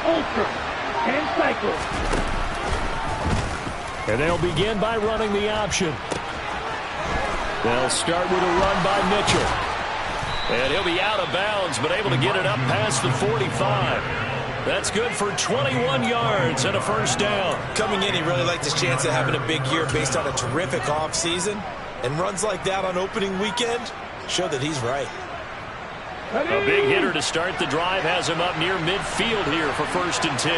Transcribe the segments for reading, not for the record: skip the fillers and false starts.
ultra, and cycle. And they'll begin by running the option. They'll start with a run by Mitchell. And he'll be out of bounds, but able to get it up past the 45. That's good for 21 yards and a first down. Coming in, he really liked his chance of having a big year based on a terrific offseason. And runs like that on opening weekend show that he's right. A big hitter to start the drive has him up near midfield here for 1st and 10.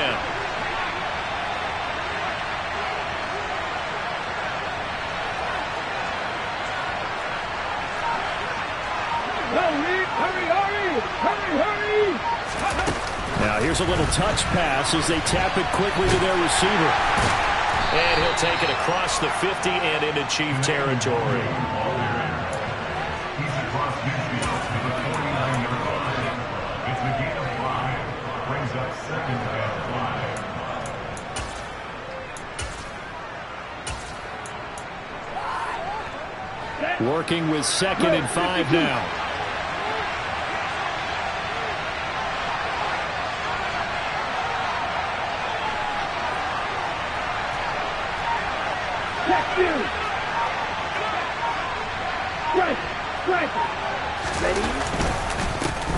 Now here's a little touch pass as they tap it quickly to their receiver. And he'll take it across the 50 and into Chief territory. Working with 2nd and 5 now.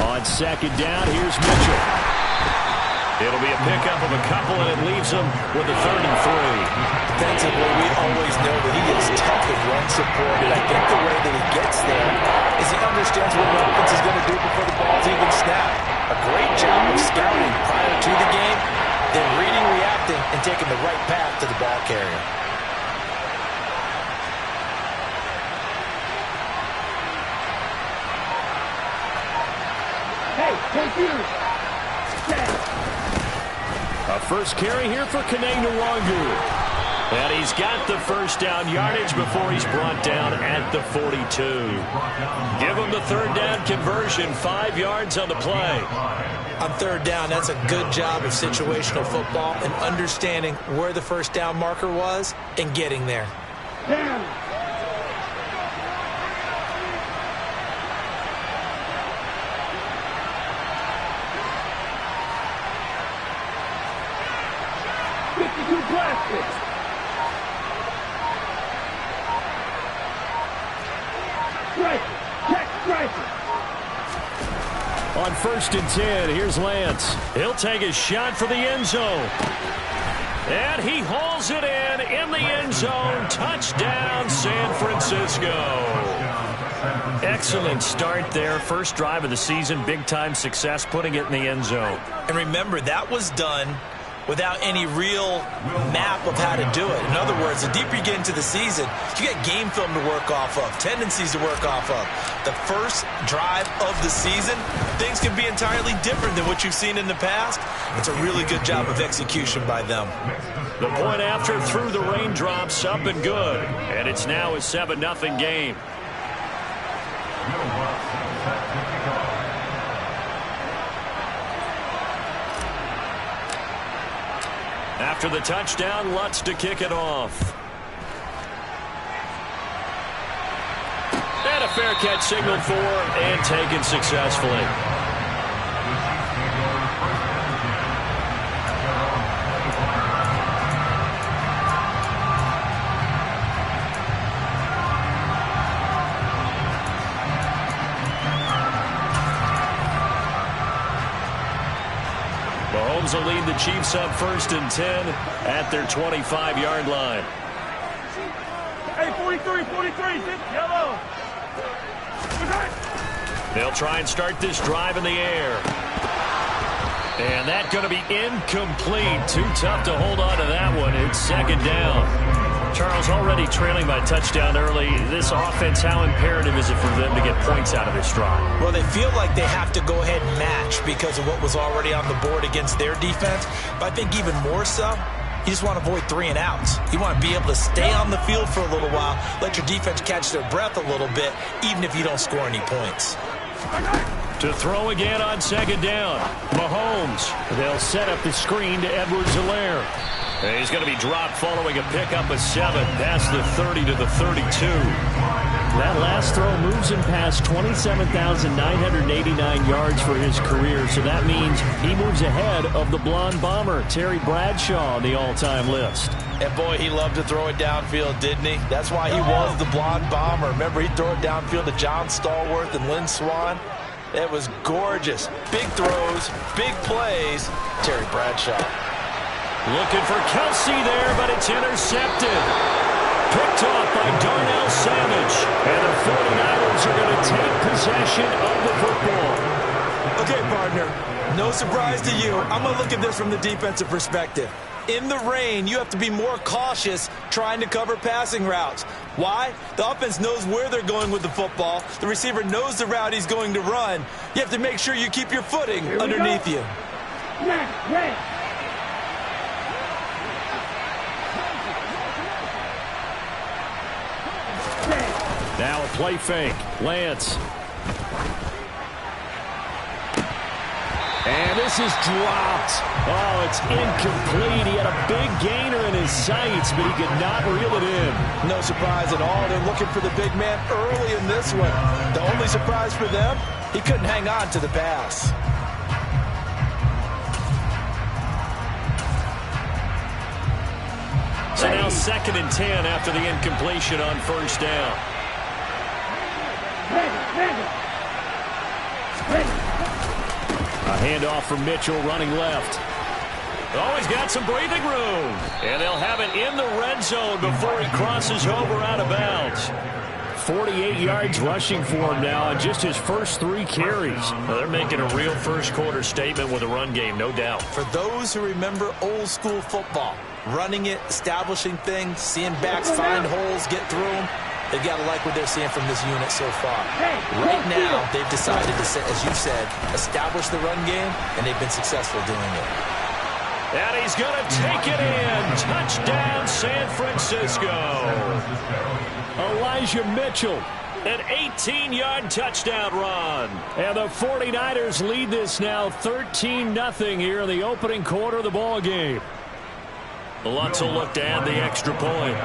On 2nd down, here's Mitchell. It'll be a pickup of a couple, and it leaves him with a 3rd and 3. Defensively, we always know that he is tough with run support, and I think the way that he gets there is he understands what the offense is going to do before the ball's even snapped. A great job of scouting prior to the game, then reading, reacting, and taking the right path to the ball carrier. A first carry here for Kene Nwangu. And he's got the first down yardage before he's brought down at the 42. Give him the 3rd down conversion, 5 yards on the play. On 3rd down, that's a good job of situational football and understanding where the first down marker was and getting there. On 1st and 10, here's Lance. He'll take a shot for the end zone. And he hauls it in the end zone. Touchdown, San Francisco. Excellent start there. First drive of the season. Big-time success putting it in the end zone. And remember, that was done without any real map of how to do it. In other words, the deeper you get into the season, you get game film to work off of, tendencies to work off of. The first drive of the season, things can be entirely different than what you've seen in the past. It's a really good job of execution by them. The point after through the raindrops, up and good. And it's now a 7-0 game. After the touchdown, Lutz to kick it off. And a fair catch signaled for and taken successfully. Mahomes will lead the Chiefs up 1st and 10 at their 25-yard line. Hey, 43, yellow. They'll try and start this drive in the air. And that's going to be incomplete. Too tough to hold on to that one. It's 2nd down. Charles, already trailing by touchdown early. This offense, how imperative is it for them to get points out of this drive? Well, they feel like they have to go ahead and match because of what was already on the board against their defense. But I think even more so, you just want to avoid 3 and outs. You want to be able to stay on the field for a little while, let your defense catch their breath a little bit, even if you don't score any points. To throw again on 2nd down. Mahomes. They'll set up the screen to Edwards-Helaire. He's going to be dropped following a pickup of 7 past the 30 to the 32. That last throw moves him past 27,989 yards for his career, so that means he moves ahead of the blonde bomber, Terry Bradshaw, on the all-time list. And boy, he loved to throw it downfield, didn't he? That's why he was the blonde bomber. Remember, he'd throw it downfield to John Stallworth and Lynn Swann. It was gorgeous. Big throws, big plays. Terry Bradshaw. Looking for Kelsey there, but it's intercepted. Picked off by Darnell Savage. And the 49ers are going to take possession of the football. Okay, partner, no surprise to you. I'm going to look at this from the defensive perspective. In the rain, you have to be more cautious trying to cover passing routes. Why? The offense knows where they're going with the football. The receiver knows the route he's going to run. You have to make sure you keep your footing underneath you. Now a play fake. Lance. And this is dropped. Oh, it's incomplete. He had a big gainer in his sights, but he could not reel it in. No surprise at all. They're looking for the big man early in this one. The only surprise for them, he couldn't hang on to the pass. So now 2nd and 10 after the incompletion on first down. A handoff from Mitchell running left. Oh, he's got some breathing room. And they'll have it in the red zone before he crosses over out of bounds. 48 yards rushing for him now on just his first 3 carries. Well, they're making a real first-quarter statement with a run game, no doubt. For those who remember old-school football, running it, establishing things, seeing backs find holes, get through them, they've got to like what they're seeing from this unit so far. Right now, they've decided to, as you said, establish the run game, and they've been successful doing it. And he's going to take it in. Touchdown, San Francisco. Elijah Mitchell, an 18-yard touchdown run. And the 49ers lead this now 13-0 here in the opening quarter of the ball game. Lutz will look to add the extra point.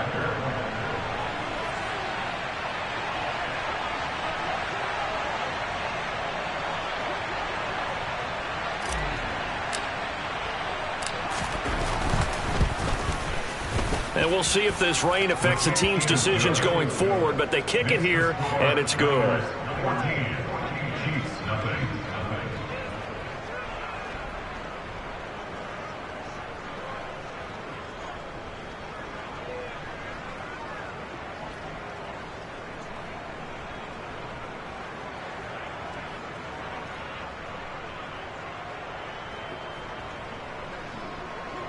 And we'll see if this rain affects the team's decisions going forward, but they kick it here, and it's good.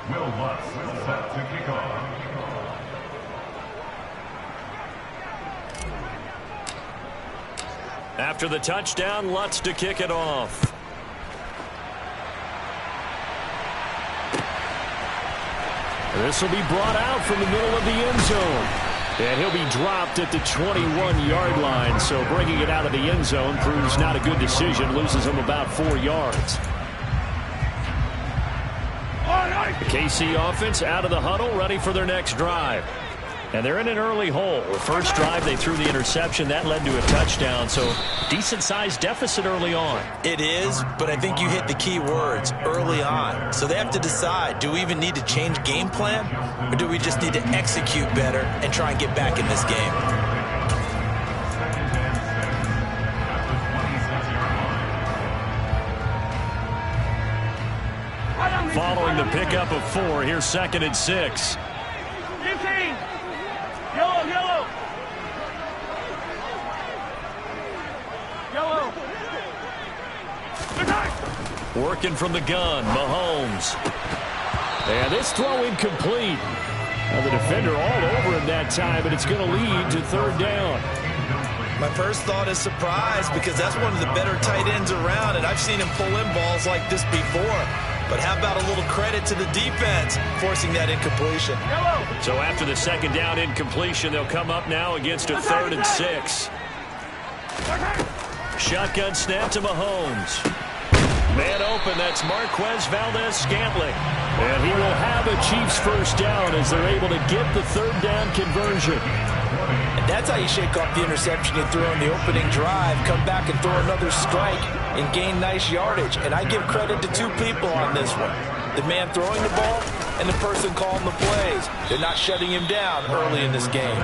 Will Lutz set to kick off. After the touchdown, Lutz to kick it off. This will be brought out from the middle of the end zone. And he'll be dropped at the 21-yard line. So bringing it out of the end zone proves not a good decision. Loses him about 4 yards. The KC offense out of the huddle, ready for their next drive. And they're in an early hole. The first drive, they threw the interception. That led to a touchdown, so decent-sized deficit early on. It is, but I think you hit the key words, early on. So they have to decide, do we even need to change game plan, or do we just need to execute better and try and get back in this game? Following the pickup of 4, here's 2nd and 6. Yellow, yellow. Yellow. Working from the gun, Mahomes. And this throw incomplete. Now the defender all over him that time, but it's going to lead to 3rd down. My first thought is surprise, because that's one of the better tight ends around, and I've seen him pull in balls like this before. But how about a little credit to the defense forcing that incompletion? So after the 2nd down incompletion, they'll come up now against a 3rd and 6. Shotgun snap to Mahomes. Man open, that's Marquez Valdez-Scantling. And he will have a Chiefs first down as they're able to get the 3rd down conversion. And That's how you shake off the interception you threw in the opening drive, come back and throw another strike and gain nice yardage. And I give credit to two people on this one. The man throwing the ball and the person calling the plays. They're not shutting him down early in this game.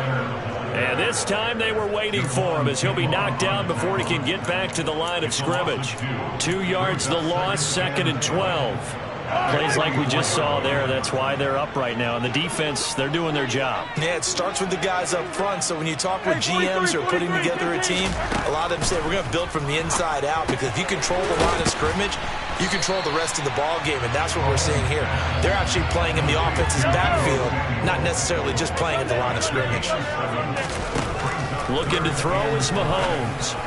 And this time they were waiting for him as he'll be knocked down before he can get back to the line of scrimmage. 2 yards the loss, 2nd and 12. Plays like we just saw there. That's why they're up right now. And the defense, they're doing their job. Yeah, it starts with the guys up front. So when you talk with GMs who are putting together a team, a lot of them say we're going to build from the inside out, because if you control the line of scrimmage, you control the rest of the ball game, and that's what we're seeing here. They're actually playing in the offense's backfield, not necessarily just playing at the line of scrimmage. Looking to throw is Mahomes.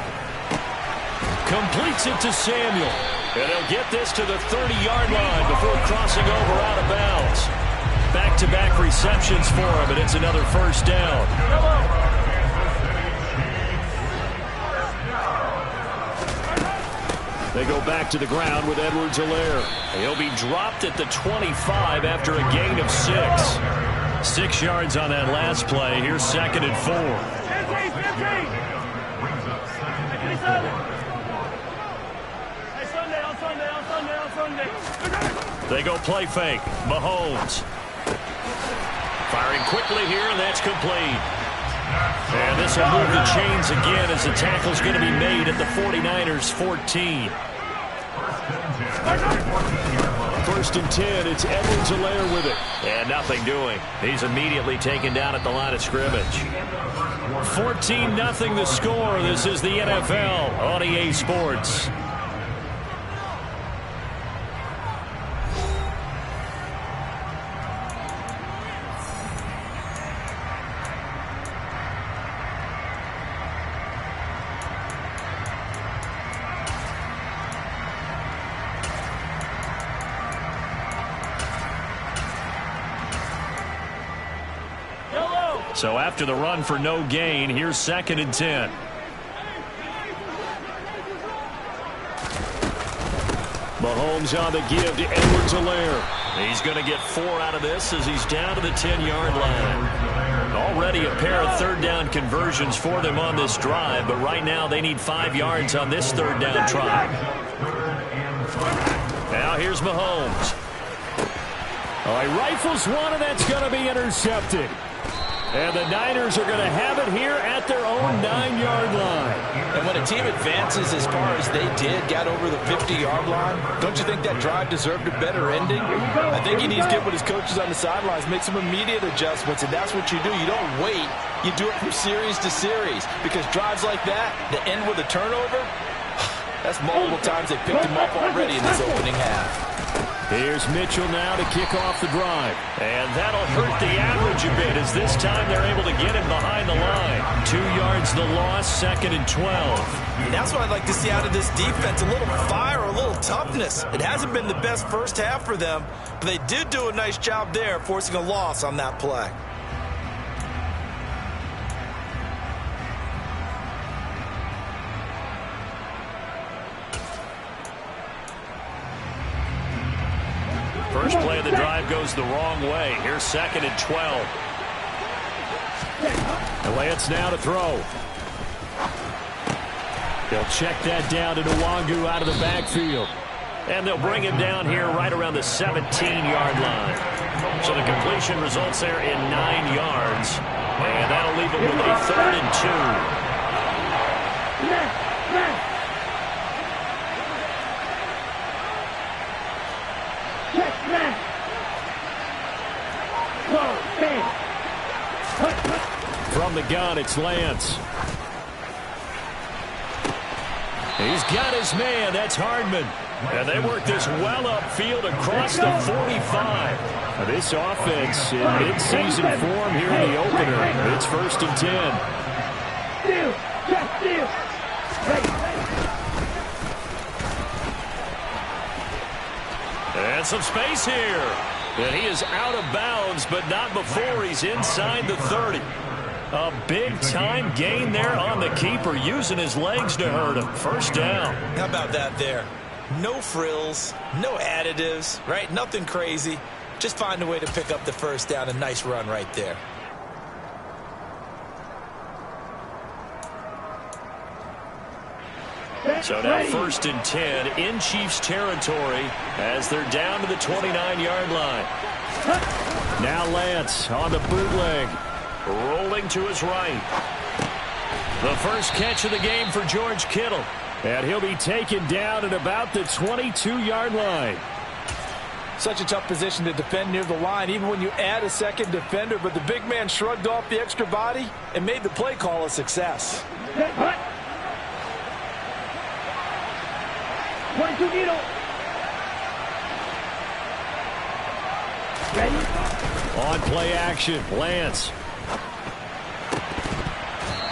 Completes it to Samuel. And he'll get this to the 30-yard line before crossing over out of bounds. Back-to-back receptions for him, and it's another first down. They go back to the ground with Edwards-Helaire. He'll be dropped at the 25 after a gain of 6. 6 yards on that last play. Here's 2nd and 4. They go play fake. Mahomes. Firing quickly here, and that's complete. And this will move the chains again as the tackle's going to be made at the 49ers' 14. 1st and 10. It's Edwards-Helaire with it. And nothing doing. He's immediately taken down at the line of scrimmage. 14-0 the score. This is the NFL on EA Sports. So after the run for no gain, here's 2nd and 10. Mahomes on the give to Edwards-Helaire. He's going to get 4 out of this as he's down to the 10-yard line. Already a pair of third-down conversions for them on this drive, but right now they need 5 yards on this third-down try. Now here's Mahomes. Oh, he rifles one, and that's going to be intercepted. And the Niners are going to have it here at their own 9-yard line. And when a team advances as far as they did, got over the 50-yard line, don't you think that drive deserved a better ending? I think he needs to get with his coaches on the sidelines, make some immediate adjustments, and that's what you do. You don't wait. You do it from series to series, because drives like that end with a turnover, that's multiple times they picked him up already in this opening half. Here's Mitchell now to kick off the drive. And that'll hurt the average a bit as this time they're able to get him behind the line. 2 yards the loss, 2nd and 12. And that's what I'd like to see out of this defense, a little fire, a little toughness. It hasn't been the best first half for them, but they did do a nice job there, forcing a loss on that play. First play of the drive goes the wrong way. Here's 2nd and 12. The Lance now to throw. They'll check that down to Nwangu out of the backfield. And they'll bring him down here right around the 17-yard line. So the completion results there in 9 yards. And that'll leave him with a 3rd and 2. From the gun, it's Lance. He's got his man. That's Hardman. And they work this well upfield across the 45. This offense in mid-season form here in the opener. It's 1st and 10. And some space here. And he is out of bounds, but not before he's inside the 30. A big-time gain there on the keeper, using his legs to hurt him. First down. How about that there? No frills, no additives, right? Nothing crazy. Just find a way to pick up the first down. A nice run right there. So now 1st and 10 in Chiefs territory as they're down to the 29-yard line. Now Lance on the bootleg. Rolling to his right. The first catch of the game for George Kittle. And he'll be taken down at about the 22-yard line. Such a tough position to defend near the line, even when you add a second defender. But the big man shrugged off the extra body and made the play call a success. 22 needle. Ready? On play action, Lance.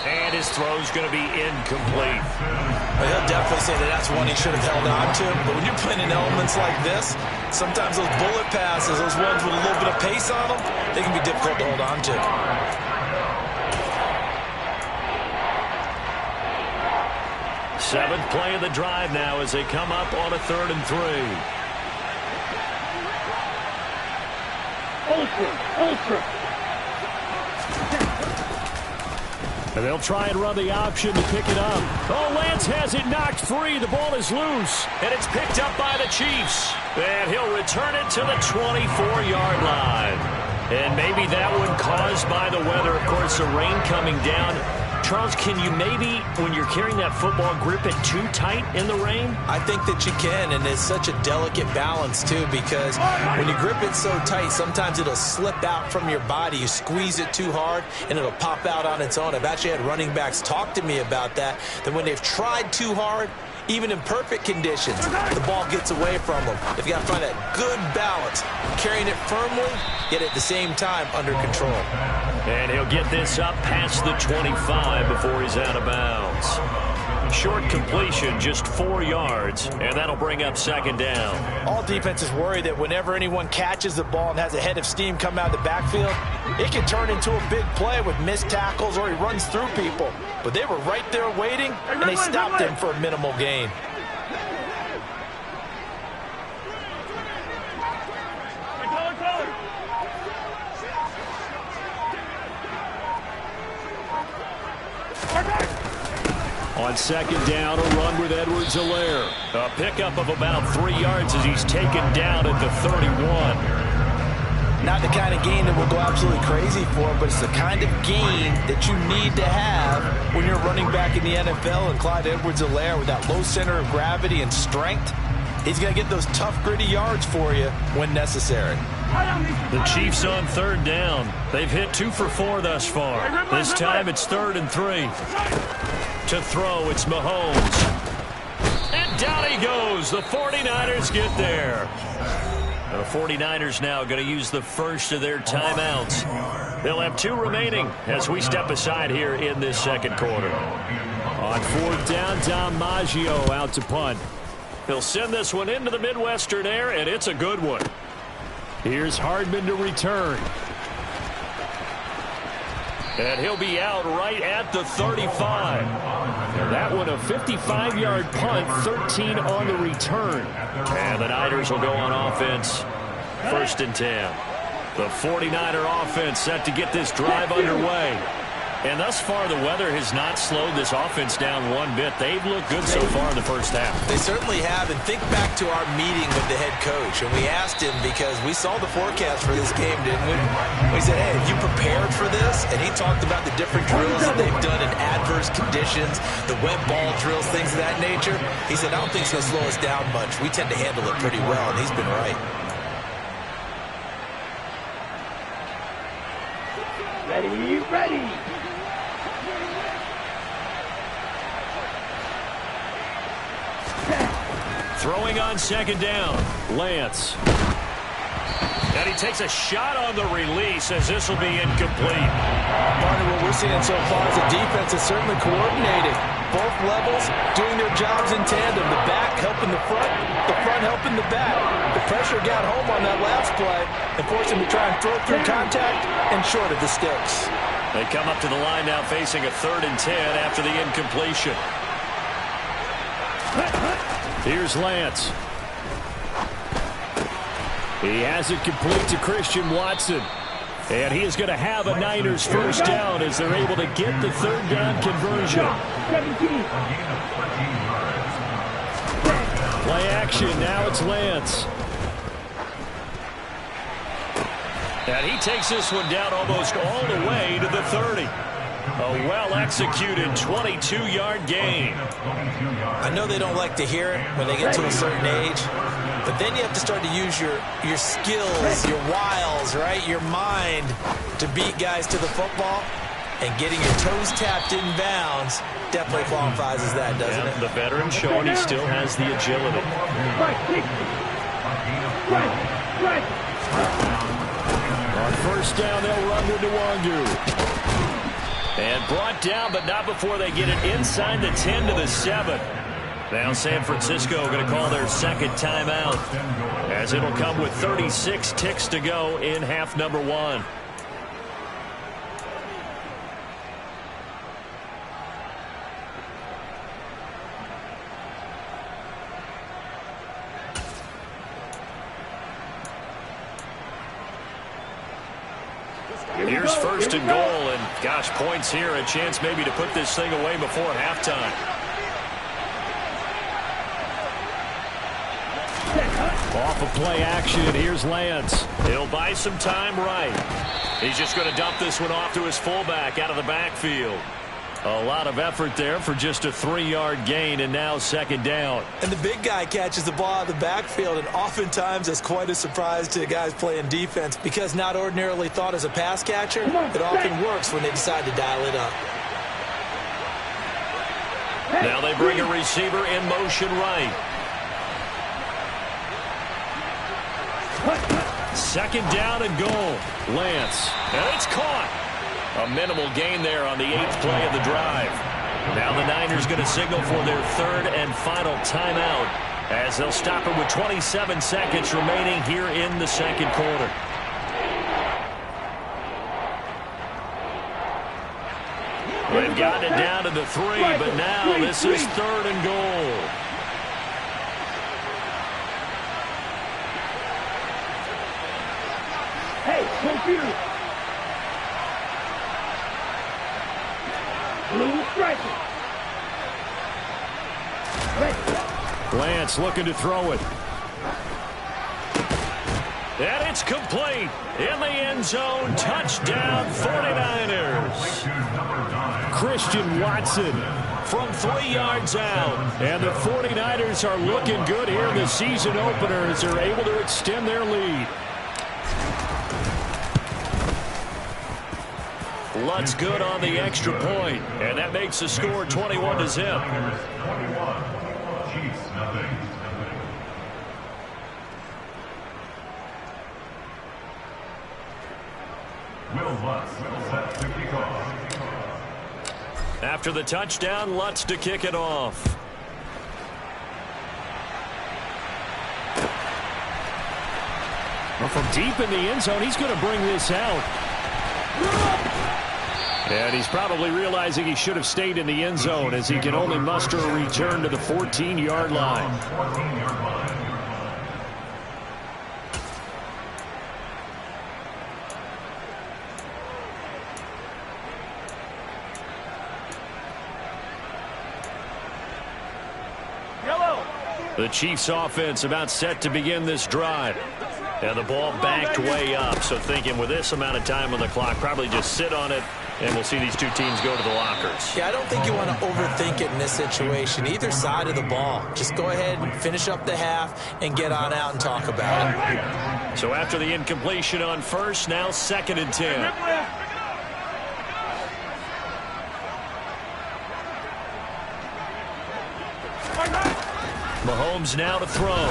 And his throw's going to be incomplete. Well, he'll definitely say that that's one he should have held on to. But when you're playing in elements like this, sometimes those bullet passes, those ones with a little bit of pace on them, they can be difficult to hold on to. Seventh play of the drive now as they come up on a 3rd and 3. Ultra. And they'll try and run the option to pick it up. Oh, Lance has it knocked free. The ball is loose. And it's picked up by the Chiefs. And he'll return it to the 24-yard line. And maybe that one caused by the weather. Of course, the rain coming down. Charles, can you maybe, when you're carrying that football, grip it too tight in the rain? I think that you can, and it's such a delicate balance, too, because when you grip it so tight, sometimes it'll slip out from your body. You squeeze it too hard, and it'll pop out on its own. I've actually had running backs talk to me about that when they've tried too hard, even in perfect conditions, the ball gets away from them. They've got to find that good balance, carrying it firmly, yet at the same time under control. And he'll get this up past the 25 before he's out of bounds. Short completion, just 4 yards, and that'll bring up 2nd down. All defenses worry that whenever anyone catches the ball and has a head of steam come out of the backfield, it can turn into a big play with missed tackles or he runs through people. But they were right there waiting, and they stopped him for a minimal gain. On 2nd down, a run with Edwards-Helaire. A pickup of about 3 yards as he's taken down at the 31. Not the kind of gain that will go absolutely crazy for, but it's the kind of gain that you need to have when you're running back in the NFL. And Clyde Edwards-Helaire, with that low center of gravity and strength, he's going to get those tough, gritty yards for you when necessary. The Chiefs on 3rd down. They've hit 2 for 4 thus far. This time it's 3rd and 3. To throw, it's Mahomes. And down he goes. The 49ers get there. The 49ers now going to use the first of their timeouts. They'll have 2 remaining as we step aside here in this 2nd quarter. On 4th down, Dom Maggio out to punt. He'll send this one into the Midwestern air, and it's a good one. Here's Hardman to return. And he'll be out right at the 35. And that one a 55-yard punt, 13 on the return. And the Niners will go on offense. 1st and 10. The 49er offense set to get this drive underway. And thus far, the weather has not slowed this offense down one bit. They've looked good so far in the first half. They certainly have. And think back to our meeting with the head coach. And we asked him, because we saw the forecast for this game, didn't we? We said, hey, have you prepared for this? And he talked about the different drills that they've done in adverse conditions, the web ball drills, things of that nature. He said, I don't think it's going to slow us down much. We tend to handle it pretty well, and he's been right. Ready. Throwing on 2nd down, Lance. And he takes a shot on the release as this will be incomplete. Marty, what we're seeing so far is the defense is certainly coordinated. Both levels doing their jobs in tandem. The back helping the front helping the back. The pressure got home on that last play and forced him to try and throw through contact and short of the sticks. They come up to the line now facing a 3rd and 10 after the incompletion. Here's Lance. He has it complete to Christian Watson. And he is going to have a Niners 1st down as they're able to get the 3rd down conversion. 17. Play action. Now it's Lance. And he takes this one down almost all the way to the 30. A well-executed 22-yard gain. I know they don't like to hear it when they get to a certain age, but then you have to start to use your skills, your wiles, right? Your mind to beat guys to the football. And getting your toes tapped in bounds definitely qualifies as that, doesn't it? The veteran showing he still has the agility. On first down, they'll run with Nwangu. And brought down, but not before they get it inside the 10 to the 7. Now San Francisco going to call their second timeout, as it'll come with 36 ticks to go in half number 1. Here's first and goal, and gosh, points here, a chance maybe to put this thing away before halftime. Off of play action, here's Lance. He'll buy some time right. He's just going to dump this one off to his fullback out of the backfield. A lot of effort there for just a 3-yard gain, and now second down. And the big guy catches the ball out of the backfield, and oftentimes it's quite a surprise to the guys playing defense because not ordinarily thought as a pass catcher, it often works when they decide to dial it up. Now they bring a receiver in motion right. Second down and goal. Lance, and it's caught. A minimal gain there on the 8th play of the drive. Now the Niners going to signal for their third and final timeout as they'll stop it with 27 seconds remaining here in the second quarter. They've gotten it down to the 3, but now this is third and goal. Hey, computer. Blue striker. Lance looking to throw it. And it's complete. In the end zone. Touchdown 49ers. Christian Watson from 3 yards out. And the 49ers are looking good here in the season opener as they're able to extend their lead. Lutz good on the extra point, and that makes the score 21-0. After the touchdown, Lutz to kick it off. Well, from deep in the end zone, he's going to bring this out. And he's probably realizing he should have stayed in the end zone as he can only muster a return to the 14-yard line. The Chiefs offense about set to begin this drive. And the ball backed way up, so thinking with this amount of time on the clock, probably just sit on it, and we'll see these two teams go to the lockers. Yeah, I don't think you want to overthink it in this situation, either side of the ball. Just go ahead and finish up the half and get on out and talk about it. So after the incompletion on first, now second and 10. Mahomes now to throw.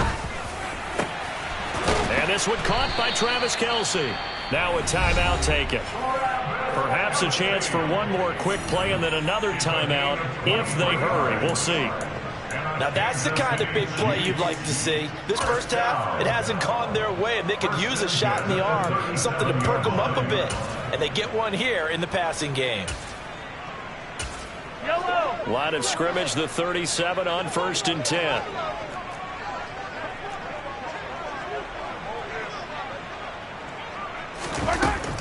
And this one caught by Travis Kelce. Now a timeout taken. Perhaps a chance for one more quick play and then another timeout if they hurry. We'll see. Now that's the kind of big play you'd like to see. This first half, it hasn't gone their way, and they could use a shot in the arm, something to perk them up a bit. And they get one here in the passing game. Line of scrimmage, the 37 on first and 10.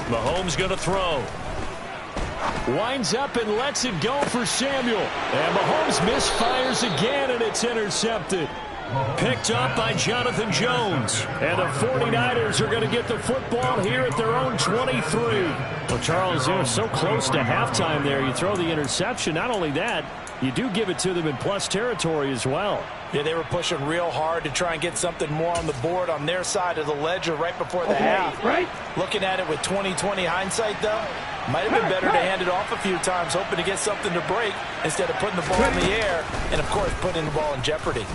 Mahomes going to throw. Winds up and lets it go for Samuel. And Mahomes misfires again, and it's intercepted. Picked up by Jonathan Jones. And the 49ers are going to get the football here at their own 23. Well, Charles, they were so close to halftime there. You throw the interception. Not only that, you do give it to them in plus territory as well. Yeah, they were pushing real hard to try and get something more on the board on their side of the ledger right before the half. Right. Looking at it with 20/20 hindsight, though, might have been better to hand it off a few times, hoping to get something to break instead of putting the ball in the air and, of course, putting the ball in jeopardy.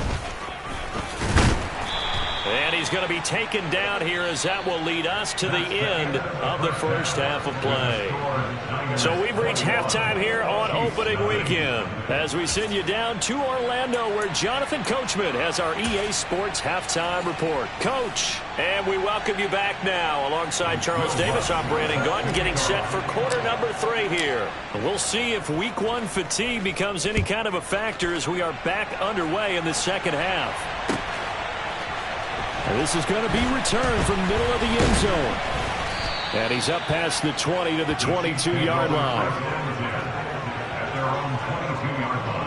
And he's going to be taken down here as that will lead us to the end of the first half of play. So we've reached halftime here on opening weekend as we send you down to Orlando where Jonathan Coachman has our EA Sports halftime report. Coach, and we welcome you back now alongside Charles Davis. I'm Brandon Gaudin getting set for quarter number 3 here. We'll see if week 1 fatigue becomes any kind of a factor as we are back underway in the second half. And this is going to be returned from middle of the end zone. And he's up past the 20 to the 22-yard line. At their own 22-yard line.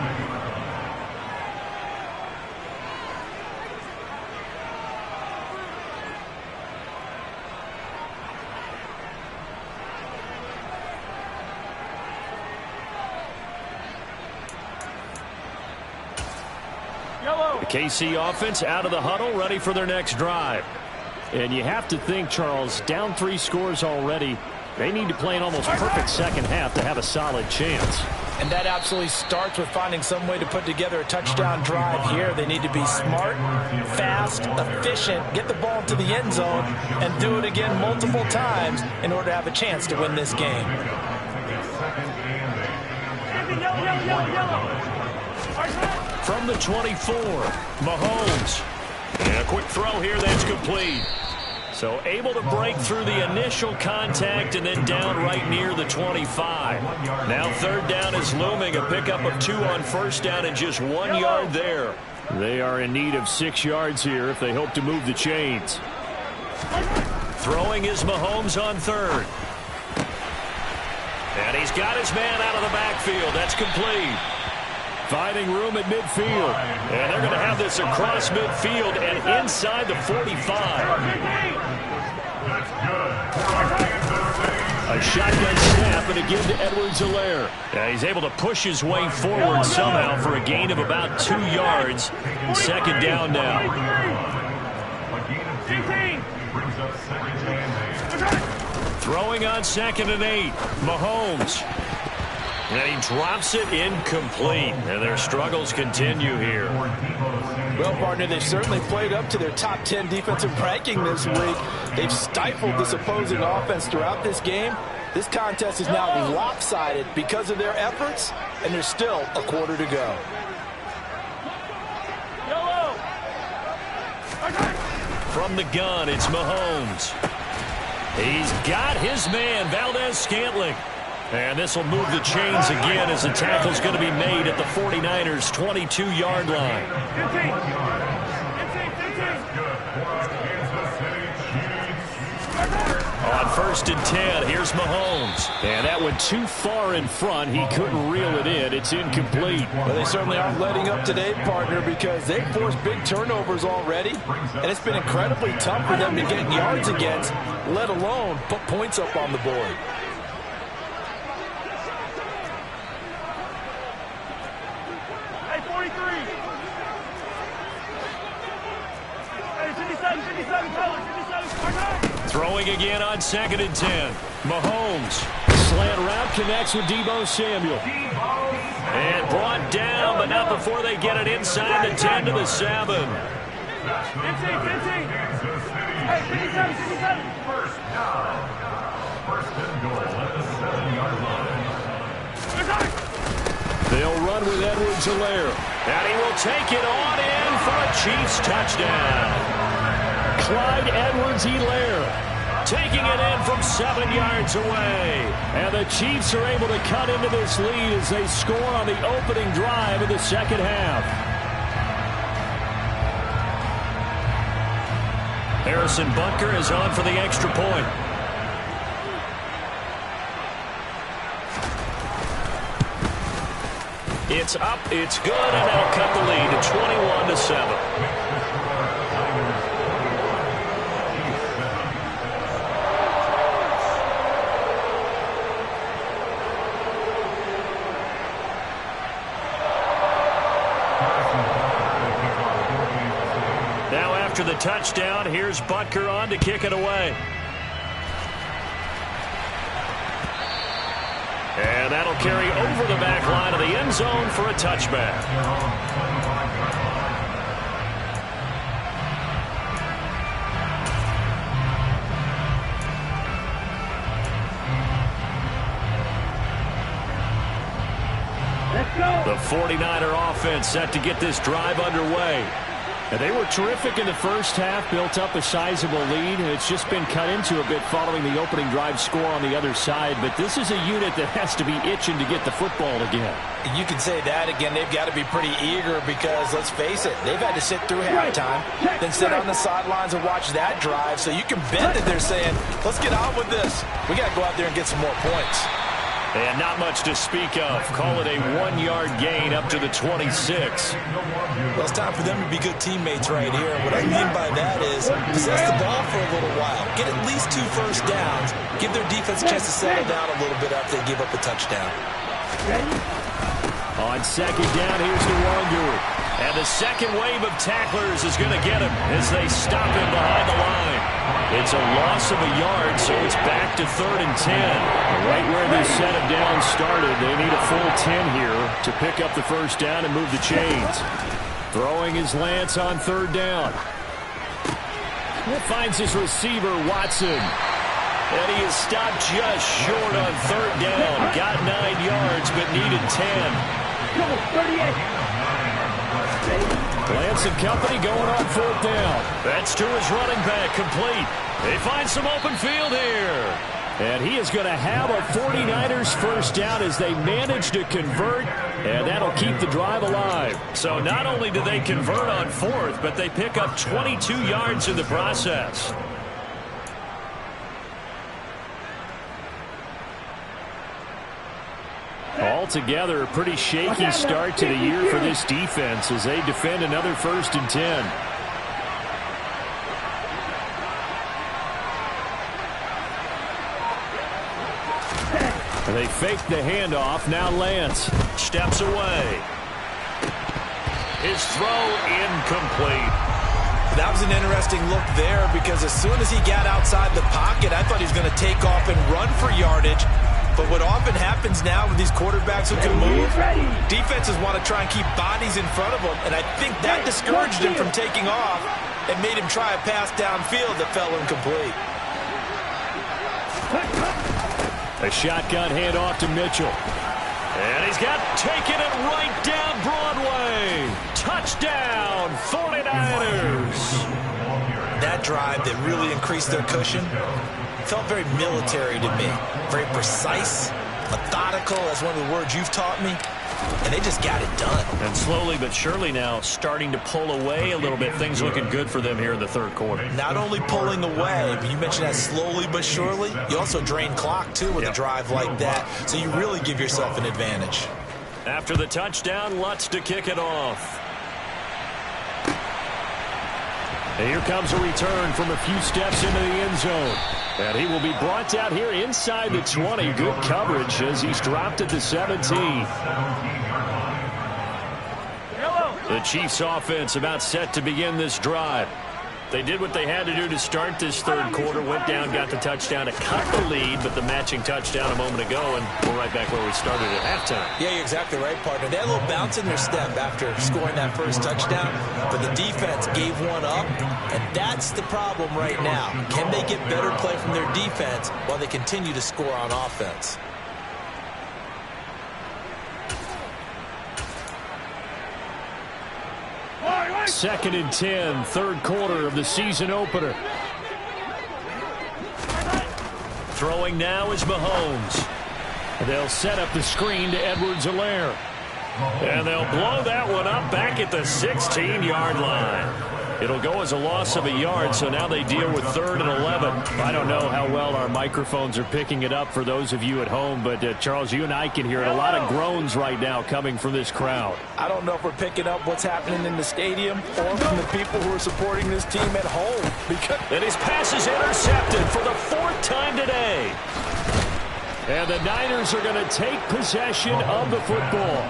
The KC offense out of the huddle, ready for their next drive. And you have to think, Charles, down 3 scores already. They need to play an almost perfect second half to have a solid chance. And that absolutely starts with finding some way to put together a touchdown drive here. They need to be smart, fast, efficient, get the ball to the end zone, and do it again multiple times in order to have a chance to win this game. From the 24, Mahomes. And a quick throw here that's complete. So able to break through the initial contact and then down right near the 25. Now third down is looming. A pickup of 2 on first down and just 1 yard there. They are in need of 6 yards here if they hope to move the chains. Throwing is Mahomes on third. And he's got his man out of the backfield. That's complete. Finding room at midfield. And they're going to have this across midfield and inside the 45. A shotgun snap and again to Edwards-Helaire. He's able to push his way forward somehow for a gain of about 2 yards. Second down now. Throwing on 2nd and 8. Mahomes. And he drops it incomplete. And their struggles continue here. Well, partner, they've certainly played up to their top 10 defensive ranking this week. They've stifled this opposing offense throughout this game. This contest is now lopsided because of their efforts, and there's still a quarter to go. From the gun, it's Mahomes. He's got his man, Valdez-Scantling. And this will move the chains again as the tackle's going to be made at the 49ers' 22-yard line. On 1st and 10, here's Mahomes. And that went too far in front. He couldn't reel it in. It's incomplete. Well, they certainly aren't letting up today, partner, because they've forced big turnovers already. And it's been incredibly tough for them to get yards against, let alone put points up on the board. Throwing again on 2nd and 10. Mahomes. Slant route connects with Deebo Samuel. And brought down, but not before they get it inside the 10 to the 7. First down. First and goal at the 7-yard line. They'll run with Edwards-Helaire. And he will take it on in for a Chiefs touchdown. Clyde Edwards-Helaire taking it in from 7 yards away. And the Chiefs are able to cut into this lead as they score on the opening drive of the second half. Harrison Butker is on for the extra point. It's up, it's good, and that'll cut the lead to 21-7. After the touchdown, here's Butker on to kick it away. And that'll carry over the back line of the end zone for a touchback. The 49er offense set to get this drive underway. And they were terrific in the first half, built up a sizable lead, and it's just been cut into a bit following the opening drive score on the other side. But this is a unit that has to be itching to get the football again. You can say that again. They've got to be pretty eager because, let's face it, they've had to sit through halftime, then sit on the sidelines and watch that drive. So you can bet that they're saying, let's get on with this. We got to go out there and get some more points. And not much to speak of. Call it a 1-yard gain up to the 26. Well, it's time for them to be good teammates right here. What I mean by that is possess the ball for a little while. Get at least 2 first downs. Give their defense a chance to settle down a little bit after they give up a touchdown. On second down, here's Nwangu. And the second wave of tacklers is going to get him as they stop him behind the line. It's a loss of a yard, so it's back to 3rd and 10. Right where this set of downs started, they need a full 10 here to pick up the first down and move the chains. Throwing is Lance on 3rd down. He finds his receiver, Watson. And he is stopped just short on 3rd down. Got 9 yards, but needed 10. Lance and company going on 4th down. That's to his running back, complete. They find some open field here. And he is going to have a 49ers first down as they manage to convert, and that'll keep the drive alive. So not only do they convert on 4th, but they pick up 22 yards in the process. Altogether, a pretty shaky start to the year for this defense as they defend another 1st and 10. They fake the handoff. Now Lance steps away. His throw incomplete. That was an interesting look there because as soon as he got outside the pocket, I thought he was going to take off and run for yardage. But what often happens now with these quarterbacks who can move, defenses want to try and keep bodies in front of them, and I think that discouraged him from taking off and made him try a pass downfield that fell incomplete. A shotgun handoff to Mitchell. And he's got taken it right down Broadway. Touchdown, 49ers. That drive that really increased their cushion felt very military to me. Very precise, methodical. That's one of the words you've taught me. And they just got it done. And slowly but surely now starting to pull away a little bit. Things looking good for them here in the 3rd quarter. Not only pulling away, but you mentioned that slowly but surely. You also drain clock, too, with a drive like that. So you really give yourself an advantage. After the touchdown, Lutz to kick it off. And here comes a return from a few steps into the end zone. And he will be brought down here inside the 20. Good coverage as he's dropped at the 17. The Chiefs offense about set to begin this drive. They did what they had to do to start this 3rd quarter. Went down, got the touchdown to cut the lead, but the matching touchdown a moment ago, and we're right back where we started at halftime. Yeah, you're exactly right, partner. They had a little bounce in their step after scoring that first touchdown, but the defense gave one up, and that's the problem right now. Can they get better play from their defense while they continue to score on offense? Second and 10, 3rd quarter of the season opener. Throwing now is Mahomes. They'll set up the screen to Edwards-Helaire. And they'll blow that one up back at the 16-yard line. It'll go as a loss of a yard, so now they deal with 3rd and 11. I don't know how well our microphones are picking it up for those of you at home, but Charles, you and I can hear it. A lot of groans right now coming from this crowd. I don't know if we're picking up what's happening in the stadium or from the people who are supporting this team at home. And his pass is intercepted for the 4th time today. And the Niners are going to take possession of the football.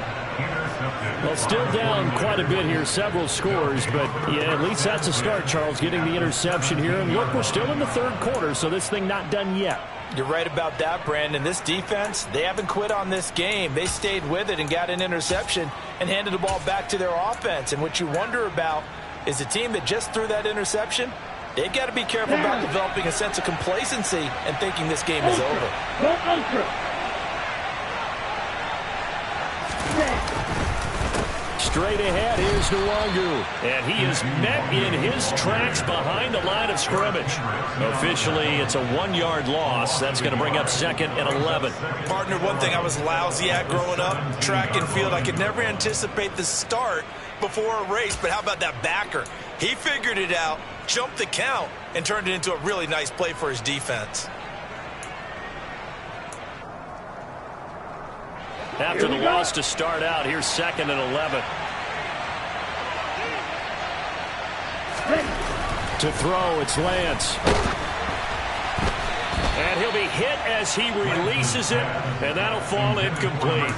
Well, still down quite a bit here, several scores, but yeah, at least that's a start, Charles, getting the interception here. And look, we're still in the third quarter, so this thing not done yet. You're right about that, Brandon. This defense, they haven't quit on this game. They stayed with it and got an interception and handed the ball back to their offense. And what you wonder about is the team that just threw that interception, they've got to be careful about developing a sense of complacency and thinking this game is over. Straight ahead, here's Nwangu. And he is met in his tracks behind the line of scrimmage. Officially, it's a 1-yard loss. That's going to bring up 2nd and 11. Partner, one thing I was lousy at growing up, track and field, I could never anticipate the start before a race, but how about that backer? He figured it out, jumped the count, and turned it into a really nice play for his defense. After the loss to start out, here's 2nd and 11. To throw, it's Lance. And he'll be hit as he releases it, and that'll fall incomplete.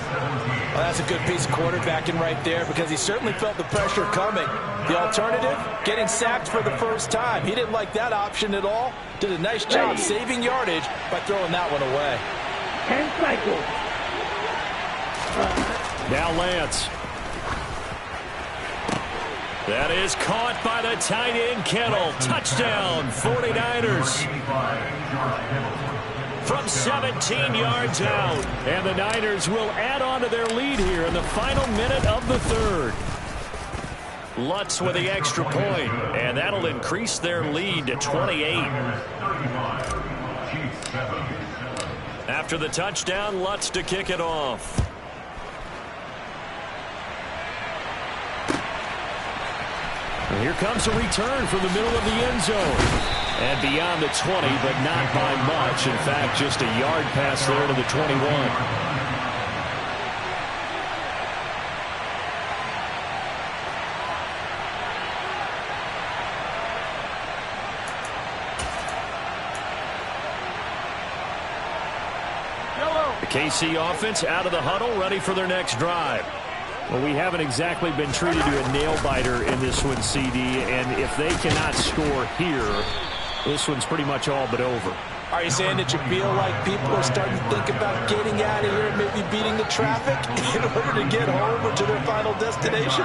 Well, that's a good piece of quarterbacking right there because he certainly felt the pressure coming. The alternative, getting sacked for the first time. He didn't like that option at all. Did a nice job saving yardage by throwing that one away. 10 cycles. Now Lance. That is caught by the tight end, Kittle. Touchdown, 49ers. From 17 yards out. And the Niners will add on to their lead here in the final minute of the third. Lutz with the extra point, and that'll increase their lead to 28. After the touchdown, Lutz to kick it off. And here comes a return from the middle of the end zone. And beyond the 20, but not by much. In fact, just a yard pass there to the 21. The KC offense out of the huddle, ready for their next drive. Well, we haven't exactly been treated to a nail-biter in this one, CD, and if they cannot score here, this one's pretty much all but over. Are you saying that you feel like people are starting to think about getting out of here and maybe beating the traffic in order to get home or to their final destination?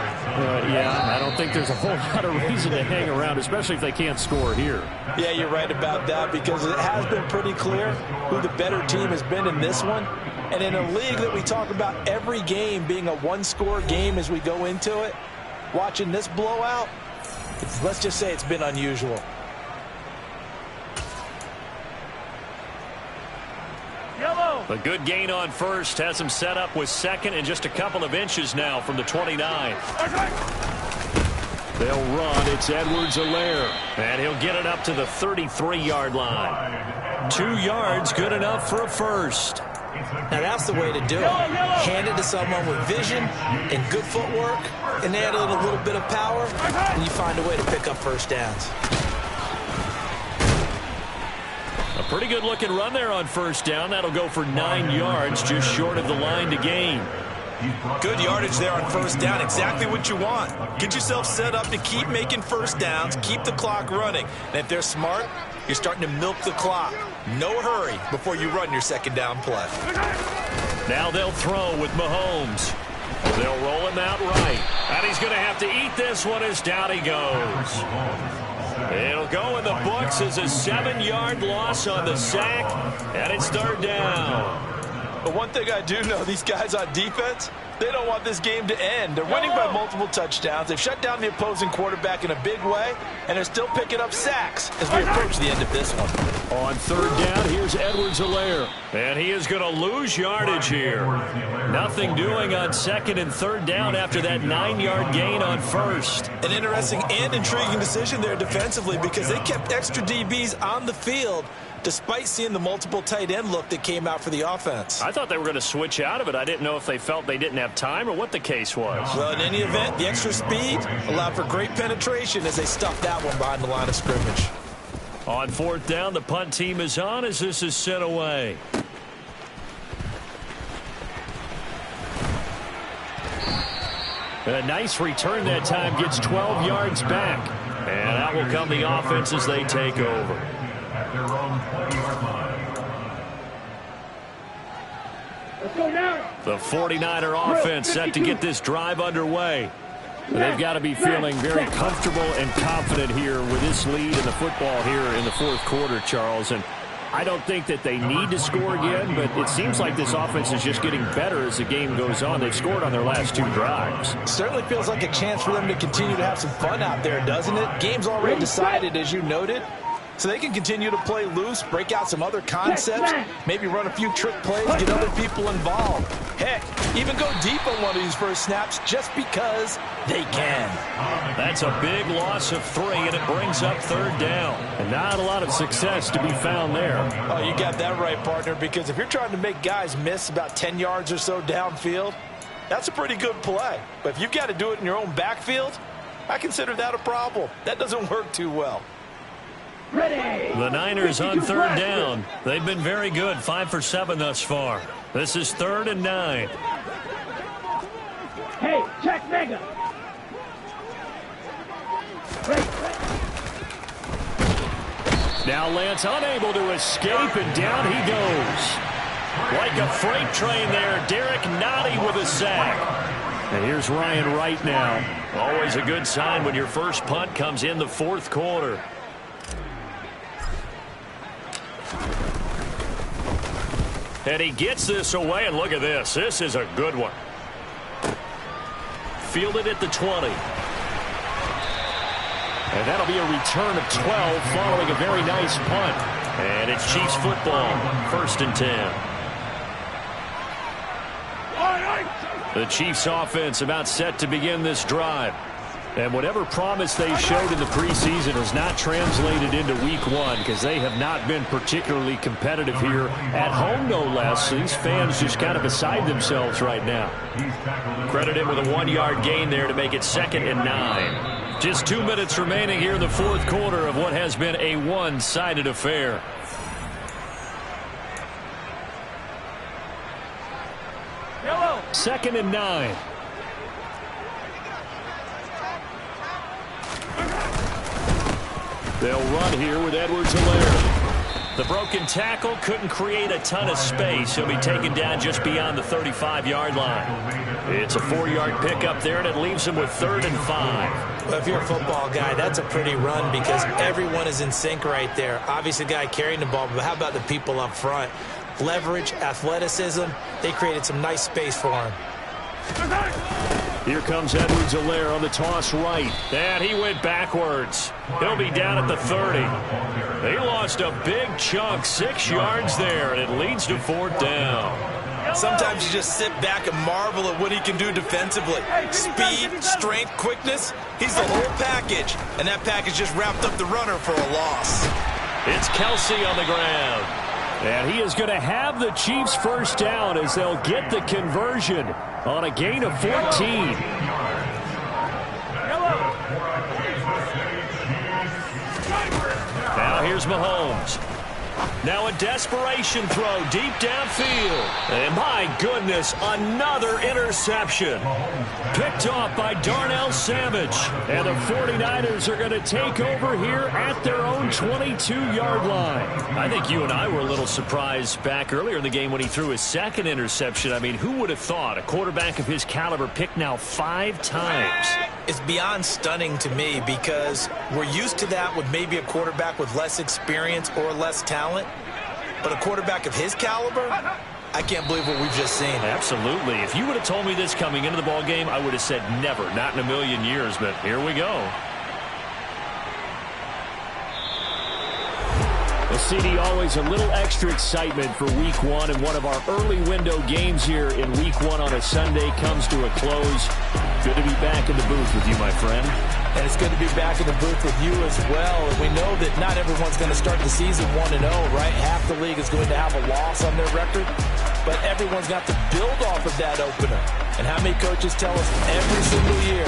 Yeah, I don't think there's a whole lot of reason to hang around, especially if they can't score here. Yeah, you're right about that because it has been pretty clear who the better team has been in this one. And in a league that we talk about every game being a one-score game as we go into it, watching this blowout, let's just say it's been unusual. A good gain on first has him set up with 2nd and just a couple of inches now from the 29. They'll run. It's Edwards-Helaire. And he'll get it up to the 33-yard line. 2 yards, good enough for a first. Now that's the way to do it. Hand it to someone with vision and good footwork, and add a little bit of power, and you find a way to pick up first downs. A pretty good looking run there on first down. That'll go for 9 yards, just short of the line to gain. Good yardage there on first down. Exactly what you want. Get yourself set up to keep making first downs, keep the clock running. And if they're smart, you're starting to milk the clock. No hurry before you run your second down play. Now they'll throw with Mahomes. They'll roll him out right. And he's going to have to eat this one as down he goes. It'll go in the books as a 7-yard loss on the sack, and it's third down. But one thing I do know, these guys on defense, they don't want this game to end. They're winning by multiple touchdowns. They've shut down the opposing quarterback in a big way, and they're still picking up sacks as we approach the end of this one. On third down, here's Edwards-Helaire. And he is going to lose yardage here. Nothing doing on 2nd and 3rd down after that 9-yard gain on first. An interesting and intriguing decision there defensively because they kept extra DBs on the field despite seeing the multiple tight end look that came out for the offense. I thought they were going to switch out of it. I didn't know if they felt they didn't have time or what the case was. Well, in any event, the extra speed allowed for great penetration as they stuffed that one behind the line of scrimmage. On 4th down, the punt team is on as this is sent away. A nice return that time, gets 12 yards back. And that will come the offense as they take over. At their own 20-yard line. Let's go now. The 49er offense set to get this drive underway. They've got to be feeling very comfortable and confident here with this lead in the football here in the fourth quarter, Charles. And I don't think that they need to score again, but it seems like this offense is just getting better as the game goes on. They've scored on their last 2 drives. Certainly feels like a chance for them to continue to have some fun out there, doesn't it? Game's already decided, as you noted. So they can continue to play loose, break out some other concepts, maybe run a few trick plays, get other people involved. Heck, even go deep on one of these first snaps just because they can. That's a big loss of 3, and it brings up 3rd down. And not a lot of success to be found there. Oh, you got that right, partner, because if you're trying to make guys miss about 10 yards or so downfield, that's a pretty good play. But if you've got to do it in your own backfield, I consider that a problem. That doesn't work too well. The Niners on 3rd down. They've been very good, 5 for 7 thus far. This is 3rd and 9. Hey, check mega. Now Lance unable to escape, and down he goes. Like a freight train there, Derek Nottie with a sack. And here's Ryan Wright now. Always a good sign when your first punt comes in the fourth quarter. And he gets this away, and look at this. This is a good one. Fielded at the 20. And that'll be a return of 12 following a very nice punt. And it's Chiefs football, 1st and 10. The Chiefs offense about set to begin this drive. And whatever promise they showed in the preseason has not translated into week 1 because they have not been particularly competitive here at home, no less. These fans just kind of beside themselves right now. Credit him with a 1-yard gain there to make it 2nd and 9. Just 2 minutes remaining here in the fourth quarter of what has been a one-sided affair. Hello. 2nd and 9. They'll run here with Edwards-Helaire. The broken tackle couldn't create a ton of space. He'll be taken down just beyond the 35-yard line. It's a 4-yard pickup there, and it leaves him with 3rd and 5. Well, if you're a football guy, that's a pretty run because everyone is in sync right there. Obviously, the guy carrying the ball, but how about the people up front? Leverage, athleticism, they created some nice space for him. Here comes Edwards-Helaire on the toss right. And he went backwards. He'll be down at the 30. They lost a big chunk, 6 yards there, and it leads to 4th down. Sometimes you just sit back and marvel at what he can do defensively. Speed, strength, quickness, he's the whole package. And that package just wrapped up the runner for a loss. It's Kelsey on the ground. And he is going to have the Chiefs first down as they'll get the conversion on a gain of 14. Now here's Mahomes. Now a desperation throw deep downfield. And my goodness, another interception. Picked off by Darnell Savage. And the 49ers are going to take over here at their own 22-yard line. I think you and I were a little surprised back earlier in the game when he threw his 2nd interception. I mean, who would have thought a quarterback of his caliber picked now 5 times? It's beyond stunning to me because we're used to that with maybe a quarterback with less experience or less talent. But a quarterback of his caliber, I can't believe what we've just seen. Absolutely. If you would have told me this coming into the ball game, I would have said never, not in a million years. But here we go. Well, CD, always a little extra excitement for week 1, and one of our early window games here in week 1 on a Sunday comes to a close. Good to be back in the booth with you, my friend. And it's good to be back in the booth with you as well. And we know that not everyone's going to start the season 1-0, right? Half the league is going to have a loss on their record. But everyone's got to build off of that opener. And how many coaches tell us every single year,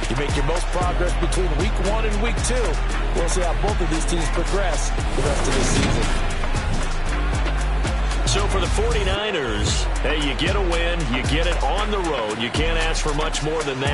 you make your most progress between week 1 and week 2. We'll see how both of these teams progress the rest of the season. So for the 49ers, hey, you get a win, you get it on the road. You can't ask for much more than that.